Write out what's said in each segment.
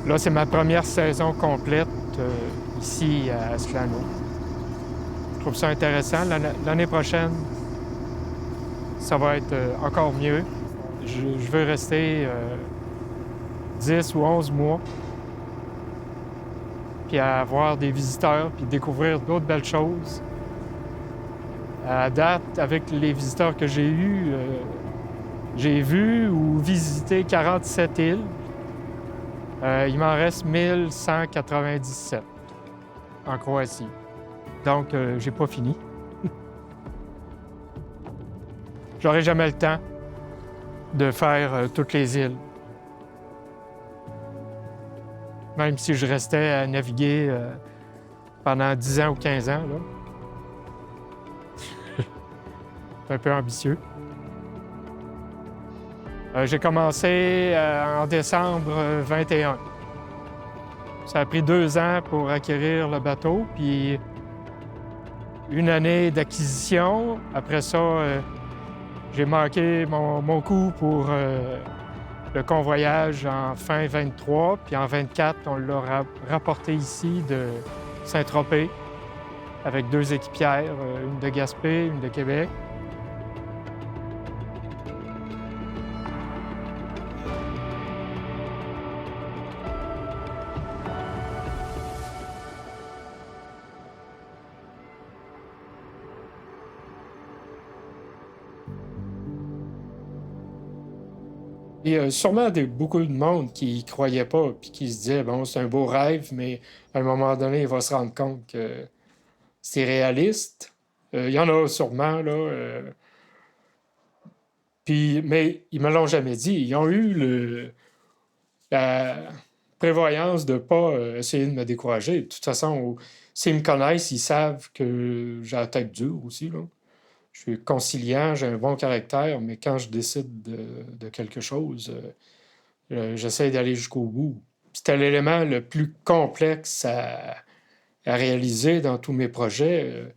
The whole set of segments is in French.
Là, c'est ma première saison complète ici à Asclano. Je trouve ça intéressant. L'année prochaine, ça va être encore mieux. Je veux rester 10 ou 11 mois, puis avoir des visiteurs, puis découvrir d'autres belles choses. À date, avec les visiteurs que j'ai eus, j'ai vu ou visité 47 îles. Il m'en reste 1197 en Croatie. Donc, j'ai pas fini. J'aurai jamais le temps de faire toutes les îles. Même si je restais à naviguer pendant 10 ans ou 15 ans, là. C'est un peu ambitieux. J'ai commencé en décembre 21. Ça a pris 2 ans pour acquérir le bateau, puis une année d'acquisition. Après ça, j'ai manqué mon coup pour le convoyage en fin 23, puis en 24, on l'a rapporté ici de Saint-Tropez avec 2 équipières, une de Gaspé, une de Québec. Il y a sûrement beaucoup de monde qui y croyait pas, puis qui se disait, bon, c'est un beau rêve, mais à un moment donné, il va se rendre compte que c'est réaliste. Il y en a sûrement, là. Mais ils me l'ont jamais dit. Ils ont eu la prévoyance de ne pas essayer de me décourager. De toute façon, s'ils me connaissent, ils savent que j'ai la tête dure aussi, là. Je suis conciliant, j'ai un bon caractère, mais quand je décide de quelque chose, j'essaie d'aller jusqu'au bout. C'était l'élément le plus complexe à réaliser dans tous mes projets.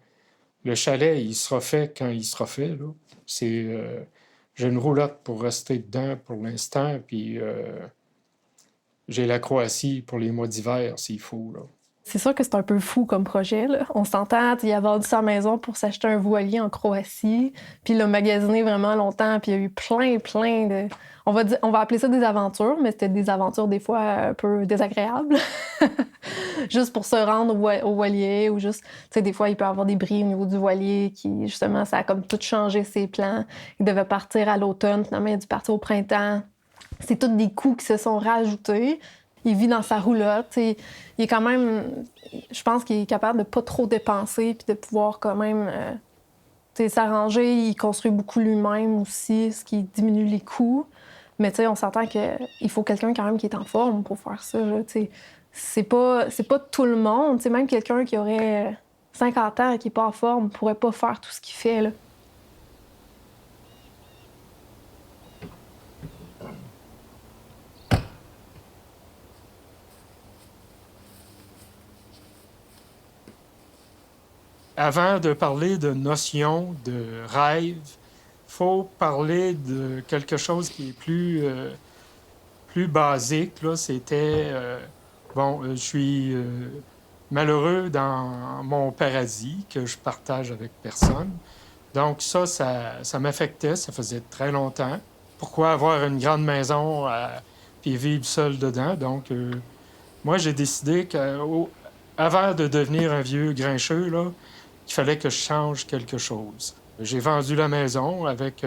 Le chalet, il sera fait quand il sera fait, là. J'ai une roulotte pour rester dedans pour l'instant, puis j'ai la Croatie pour les mois d'hiver, s'il faut, là. C'est sûr que c'est un peu fou comme projet, là. On s'entend, il a vendu sa maison pour s'acheter un voilier en Croatie, puis il l'a magasiné vraiment longtemps, puis il y a eu plein de... On va appeler ça des aventures, mais c'était des aventures des fois un peu désagréables. Juste pour se rendre au voilier, ou juste, tu sais, des fois, il peut y avoir des bris au niveau du voilier qui, justement, ça a comme tout changé ses plans. Il devait partir à l'automne, finalement, il a dû partir au printemps. C'est tous des coûts qui se sont rajoutés. Il vit dans sa roulotte. Il est quand même... Je pense qu'il est capable de pas trop dépenser puis de pouvoir quand même s'arranger. Il construit beaucoup lui-même aussi, ce qui diminue les coûts. Mais on s'entend qu'il faut quelqu'un quand même qui est en forme pour faire ça. C'est pas tout le monde. Même quelqu'un qui aurait 50 ans et qui n'est pas en forme ne pourrait pas faire tout ce qu'il fait, là. Avant de parler de notion, de rêve, il faut parler de quelque chose qui est plus basique, là. C'était... je suis malheureux dans mon paradis que je partage avec personne. Donc ça m'affectait, ça faisait très longtemps. Pourquoi avoir une grande maison puis vivre seul dedans? Donc, moi, j'ai décidé qu'avant de devenir un vieux grincheux, là, il fallait que je change quelque chose. J'ai vendu la maison avec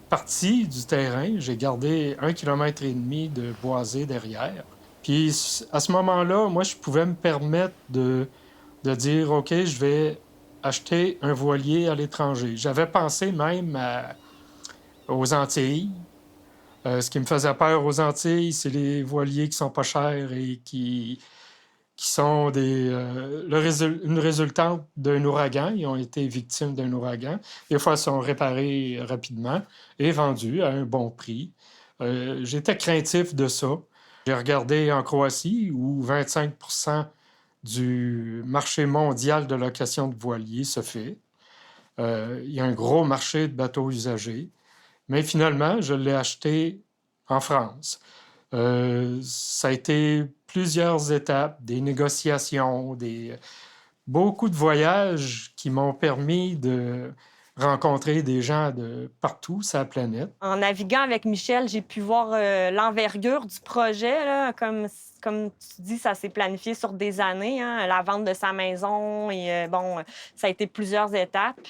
partie du terrain. J'ai gardé 1,5 km de boisé derrière. Puis à ce moment-là, moi, je pouvais me permettre de dire, OK, je vais acheter un voilier à l'étranger. J'avais pensé même aux Antilles. Ce qui me faisait peur aux Antilles, c'est les voiliers qui sont pas chers et qui sont une résultante d'un ouragan. Ils ont été victimes d'un ouragan. Des fois, ils sont réparés rapidement et vendus à un bon prix. J'étais craintif de ça. J'ai regardé en Croatie où 25% du marché mondial de location de voiliers se fait. Il y a un gros marché de bateaux usagés. Mais finalement, je l'ai acheté en France. Ça a été plusieurs étapes, des négociations, beaucoup de voyages qui m'ont permis de rencontrer des gens de partout sur la planète. En naviguant avec Michel, j'ai pu voir l'envergure du projet. Là. Comme tu dis, ça s'est planifié sur des années, hein, la vente de sa maison. Et ça a été plusieurs étapes.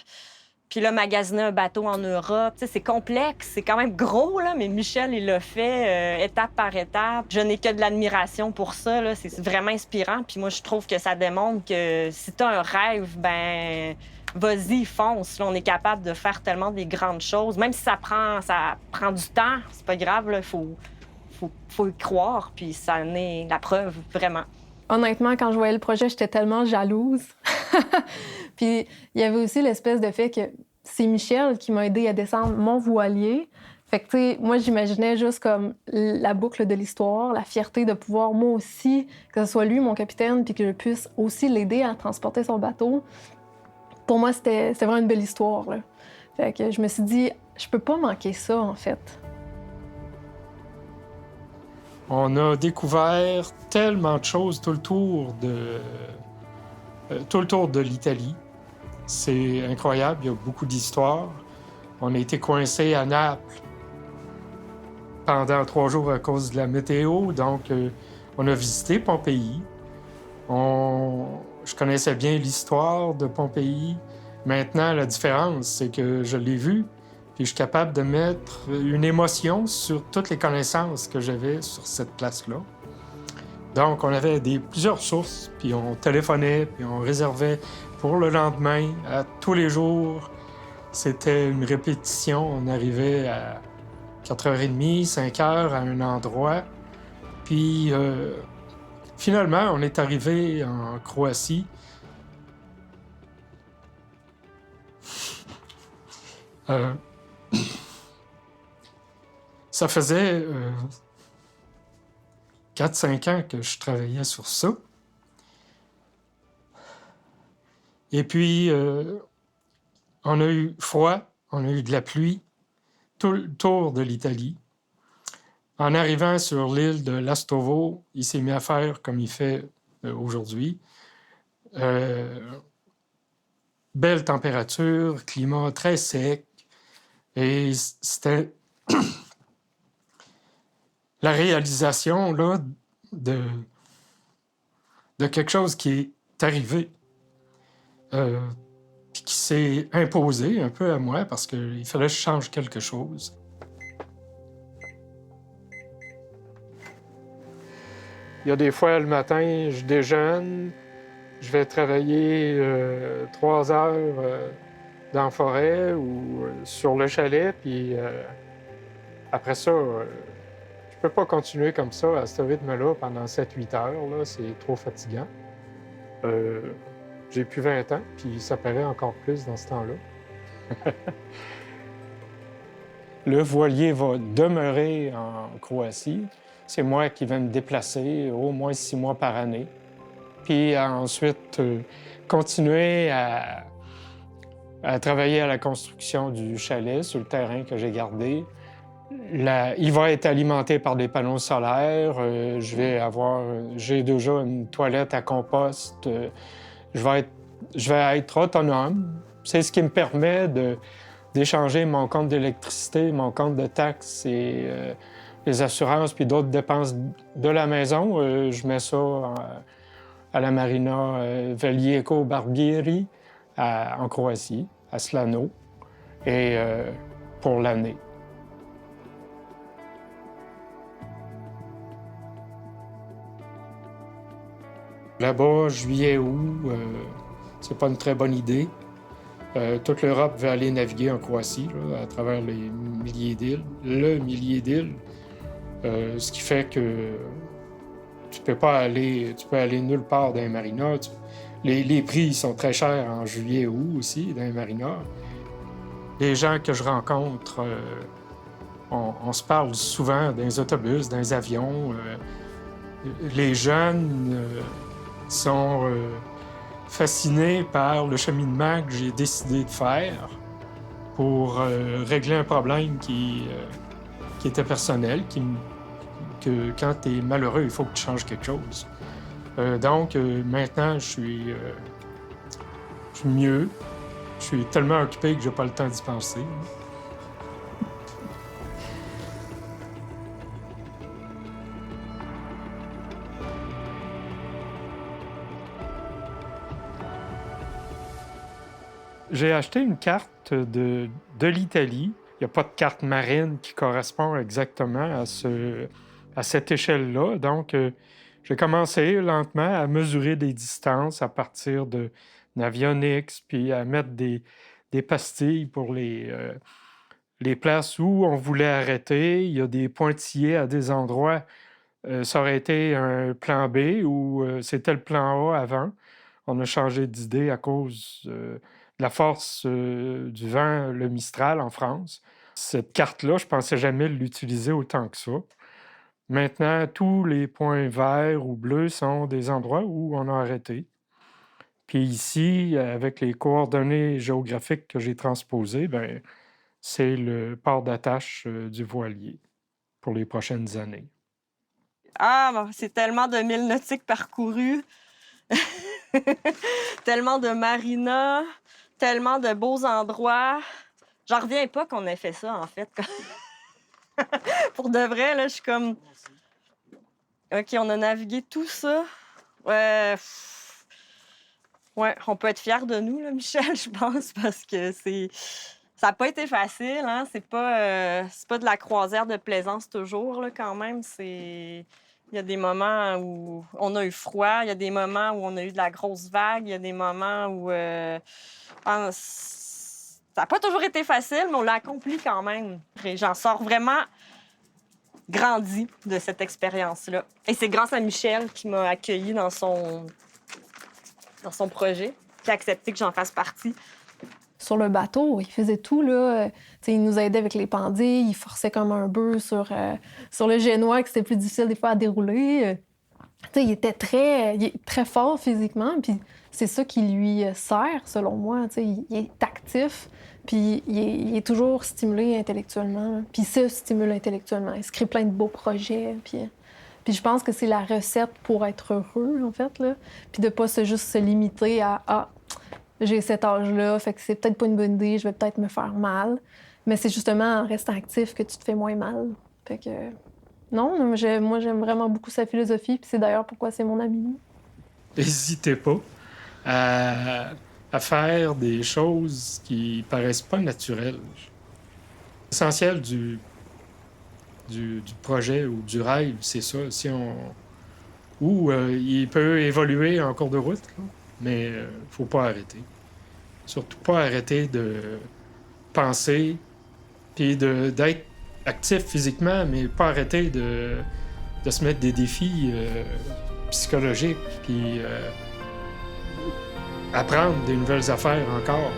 Puis là, magasiner un bateau en Europe, c'est complexe, c'est quand même gros, là, mais Michel, il l'a fait étape par étape. Je n'ai que de l'admiration pour ça, là. C'est vraiment inspirant. Puis moi, je trouve que ça démontre que si tu as un rêve, ben vas-y, fonce. Là, on est capable de faire tellement des grandes choses. Même si ça prend du temps, c'est pas grave, il faut y croire, puis ça en est la preuve, vraiment. Honnêtement, quand je voyais le projet, j'étais tellement jalouse. Puis il y avait aussi l'espèce de fait que c'est Michel qui m'a aidé à descendre mon voilier. Fait que, tu sais, moi, j'imaginais juste comme la boucle de l'histoire, la fierté de pouvoir, moi aussi, que ce soit lui, mon capitaine, puis que je puisse aussi l'aider à transporter son bateau. Pour moi, c'était vraiment une belle histoire, là. Fait que je me suis dit, je peux pas manquer ça, en fait. On a découvert tellement de choses tout le tour de l'Italie. C'est incroyable, il y a beaucoup d'histoires. On a été coincés à Naples pendant 3 jours à cause de la météo, donc on a visité Pompéi. Je connaissais bien l'histoire de Pompéi. Maintenant, la différence, c'est que je l'ai vu, puis je suis capable de mettre une émotion sur toutes les connaissances que j'avais sur cette place-là. Donc, on avait plusieurs sources, puis on téléphonait, puis on réservait pour le lendemain, à tous les jours. C'était une répétition. On arrivait à 4h30, 5h à un endroit. Puis, finalement, on est arrivé en Croatie. Ça faisait 4-5 ans que je travaillais sur ça. Et puis, on a eu froid, on a eu de la pluie, tout le tour de l'Italie. En arrivant sur l'île de Lastovo, il s'est mis à faire comme il fait aujourd'hui. Belle température, climat très sec. Et c'était la réalisation là, de quelque chose qui est arrivé, puis qui s'est imposé un peu à moi parce qu'il fallait que je change quelque chose. Il y a des fois, le matin, je déjeune, je vais travailler 3 heures dans la forêt ou sur le chalet, puis après ça, je peux pas continuer comme ça, à ce rythme-là, pendant 7-8 heures. Là, c'est trop fatigant. J'ai plus 20 ans, puis ça paraît encore plus dans ce temps-là. Le voilier va demeurer en Croatie. C'est moi qui vais me déplacer au moins 6 mois par année. Puis ensuite, continuer à travailler à la construction du chalet sur le terrain que j'ai gardé. Il va être alimenté par des panneaux solaires. J'ai déjà une toilette à compost. Je vais être autonome. C'est ce qui me permet d'échanger mon compte d'électricité, mon compte de taxes et les assurances puis d'autres dépenses de la maison. Je mets ça à la marina Veliko Barbieri en Croatie, à Slano, et pour l'année. Là-bas, juillet-août, c'est pas une très bonne idée. Toute l'Europe veut aller naviguer en Croatie, là, à travers les milliers d'îles, le millier d'îles, ce qui fait que tu peux aller nulle part dans les marinas. Les prix sont très chers en juillet-août aussi, dans les marinas. Les gens que je rencontre, on se parle souvent dans les autobus, dans les avions. Les jeunes sont fascinés par le cheminement que j'ai décidé de faire pour régler un problème qui était personnel, que quand tu es malheureux, il faut que tu changes quelque chose. Donc, maintenant, je suis mieux. Je suis tellement occupé que j'ai pas le temps d'y penser. J'ai acheté une carte de l'Italie. Il n'y a pas de carte marine qui correspond exactement à cette échelle-là. Donc, j'ai commencé lentement à mesurer des distances à partir de l'avionics, puis à mettre des pastilles pour les places où on voulait arrêter. Il y a des pointillés à des endroits. Ça aurait été un plan B ou c'était le plan A avant. On a changé d'idée à cause de la force du vent, le Mistral en France. Cette carte-là, je ne pensais jamais l'utiliser autant que ça. Maintenant, tous les points verts ou bleus sont des endroits où on a arrêté. Puis ici, avec les coordonnées géographiques que j'ai transposées, ben, c'est le port d'attache du voilier pour les prochaines années. Ah, c'est tellement de milles nautiques parcourus, tellement de marinas, tellement de beaux endroits. J'en reviens pas qu'on ait fait ça, en fait. Pour de vrai, là, je suis comme... OK, on a navigué tout ça. Ouais, on peut être fiers de nous, là, Michel, je pense, parce que ça n'a pas été facile, hein? C'est pas de la croisière de plaisance toujours, là, quand même. Il y a des moments où on a eu froid, il y a des moments où on a eu de la grosse vague, il y a des moments où... ça n'a pas toujours été facile, mais on l'a accompli quand même. Et j'en sors vraiment grandi de cette expérience-là. Et c'est grâce à Michel qui m'a accueilli dans son projet, qui a accepté que j'en fasse partie. Sur le bateau, il faisait tout, là. Il nous aidait avec les pendilles, il forçait comme un bœuf sur le génois, que c'était plus difficile des fois à dérouler. Il est très fort physiquement, puis c'est ça qui lui sert, selon moi. Il est actif, puis il est toujours stimulé intellectuellement. Puis il se stimule intellectuellement. Il se crée plein de beaux projets, puis je pense que c'est la recette pour être heureux, en fait, là. Puis de pas juste se limiter à « Ah, j'ai cet âge-là, fait que c'est peut-être pas une bonne idée, je vais peut-être me faire mal. » Mais c'est justement en restant actif que tu te fais moins mal. Fait que... Non, moi, j'aime vraiment beaucoup sa philosophie, puis c'est d'ailleurs pourquoi c'est mon ami. N'hésitez pas à faire des choses qui paraissent pas naturelles. L'essentiel du projet ou du rêve, c'est ça. Il peut évoluer en cours de route, là, mais faut pas arrêter. Surtout pas arrêter de penser, puis d'être actif physiquement, mais pas arrêter de se mettre des défis psychologiques, puis apprendre des nouvelles affaires encore.